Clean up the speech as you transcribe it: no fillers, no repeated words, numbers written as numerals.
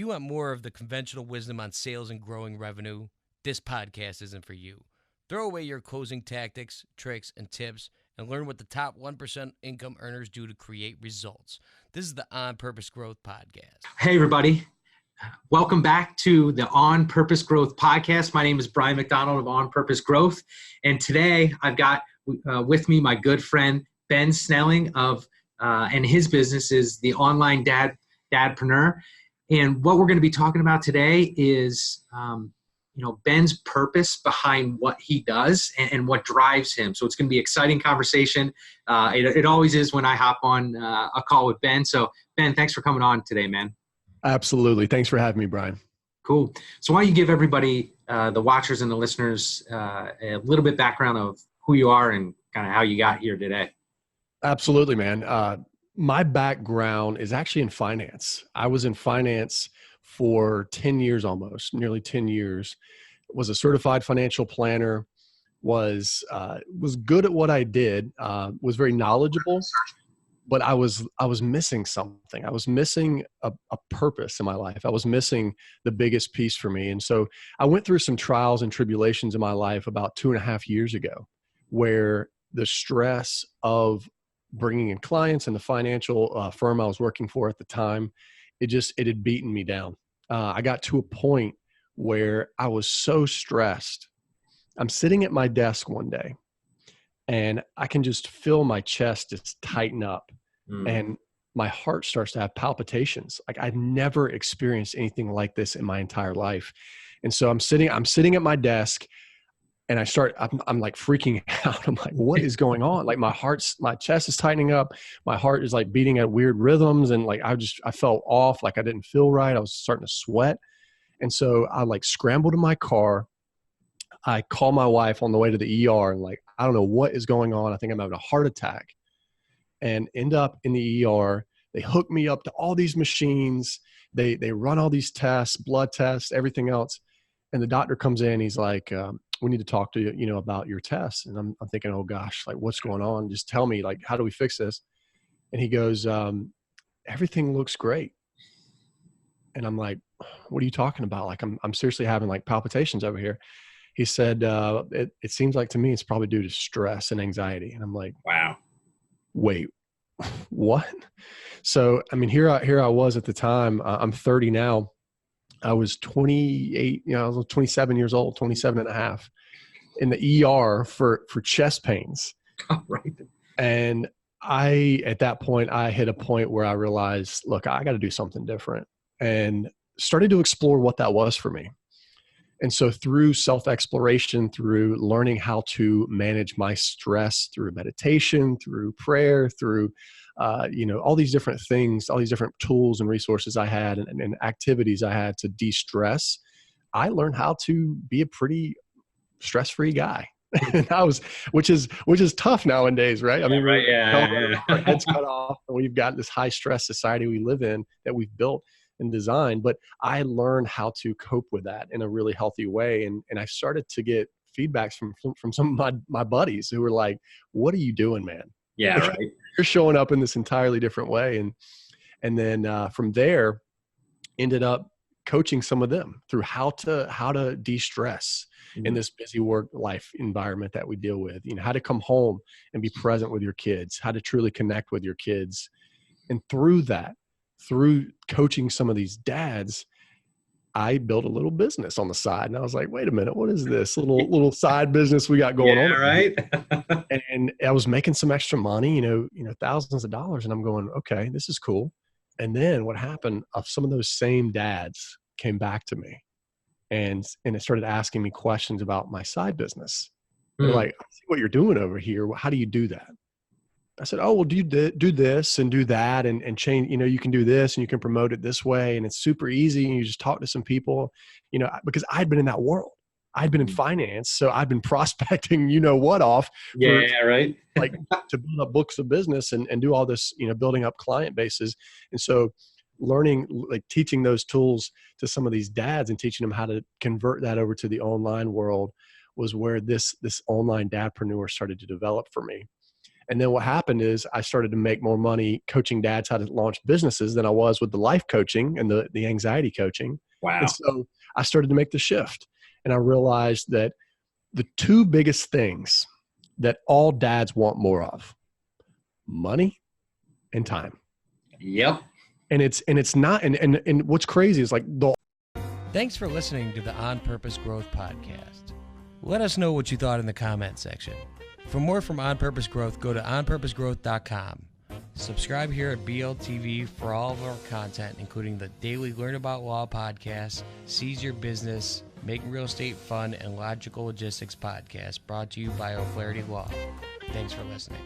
you want more of the conventional wisdom on sales and growing revenue, this podcast isn't for you. Throw away your closing tactics, tricks, and tips and learn what the top 1% income earners do to create results. This is the OnPurpose Growth Podcast. Hey, everybody. Welcome back to the OnPurpose Growth Podcast. My name is Brian McDonald of OnPurpose Growth. And today I've got with me my good friend, Ben Snelling and his business is the Online Dadpreneur. And what we're going to be talking about today is, Ben's purpose behind what he does and what drives him. So it's going to be an exciting conversation. It always is when I hop on a call with Ben. So Ben, thanks for coming on today, man. Absolutely. Thanks for having me, Brian. Cool. So why don't you give everybody, the watchers and the listeners, a little bit background of who you are and kind of how you got here today? Absolutely, man. My background is actually in finance. I was in finance for 10 years almost, nearly 10 years. Was a certified financial planner, was good at what I did, was very knowledgeable, but I was missing something. I was missing a purpose in my life. I was missing the biggest piece for me. And so I went through some trials and tribulations in my life about 2.5 years ago, where the stress of bringing in clients and the financial firm I was working for at the time, it had beaten me down. I got to a point where I was so stressed. I'm sitting at my desk one day and I can just feel my chest just tighten up and my heart starts to have palpitations. Like I'd never experienced anything like this in my entire life. And so I'm sitting at my desk and I'm like freaking out. I'm like, what is going on? Like my chest is tightening up. My heart is like beating at weird rhythms. And like, I felt off. Like I didn't feel right. I was starting to sweat. And so I like scrambled to my car. I call my wife on the way to the ER and like, I don't know what is going on. I think I'm having a heart attack, and end up in the ER. They hook me up to all these machines. They run all these tests, blood tests, everything else. And the doctor comes in, he's like, we need to talk to you, about your tests. And I'm thinking, oh gosh, like what's going on? Just tell me, like, how do we fix this? And he goes, everything looks great. And I'm like, what are you talking about? Like, I'm seriously having like palpitations over here. He said, it seems like to me, it's probably due to stress and anxiety. And I'm like, wow, wait, what? So, I mean, here I was at the time, I'm 30 now. I was 28, I was 27 years old, 27 and a half in the ER for chest pains. Oh, right. And at that point, I hit a point where I realized, look, I got to do something different, and started to explore what that was for me. And so through self-exploration, through learning how to manage my stress through meditation, through prayer, through all these different things, all these different tools and resources I had and activities I had to de-stress, I learned how to be a pretty stress-free guy. And which is tough nowadays, right? I mean, right, our heads cut off, and we've got this high stress society we live in that we've built and designed. But I learned how to cope with that in a really healthy way. And I started to get feedbacks from some of my buddies who were like, what are you doing, man? Yeah, right. You're showing up in this entirely different way. And then from there, ended up coaching some of them through how to de-stress in this busy work life environment that we deal with. How to come home and be present with your kids, how to truly connect with your kids. And through coaching some of these dads, I built a little business on the side. And I was like, wait a minute, what is this little side business we got going on? Right. And I was making some extra money, thousands of dollars. And I'm going, okay, this is cool. And then what happened, some of those same dads came back to me and it started asking me questions about my side business. They're like, I see what you're doing over here. How do you do that? I said, oh, well, do this and do that and change, you can do this and you can promote it this way. And it's super easy. And you just talk to some people, because I'd been in that world. I'd been in finance. So I'd been prospecting, off. Right. Like to build up books of business and do all this, building up client bases. And so learning, like teaching those tools to some of these dads and teaching them how to convert that over to the online world was where this online dadpreneur started to develop for me. And then what happened is I started to make more money coaching dads how to launch businesses than I was with the life coaching and the anxiety coaching. Wow. And so I started to make the shift, and I realized that the two biggest things that all dads want more of: money and time. Yep. And it's not, and what's crazy is like Thanks for listening to the On Purpose Growth Podcast. Let us know what you thought in the comment section. For more from On Purpose Growth, go to onpurposegrowth.com. Subscribe here at BLTV for all of our content, including the daily Learn About Law podcast, Seize Your Business, Making Real Estate Fun, and Logical Logistics podcast, brought to you by O'Flaherty Law. Thanks for listening.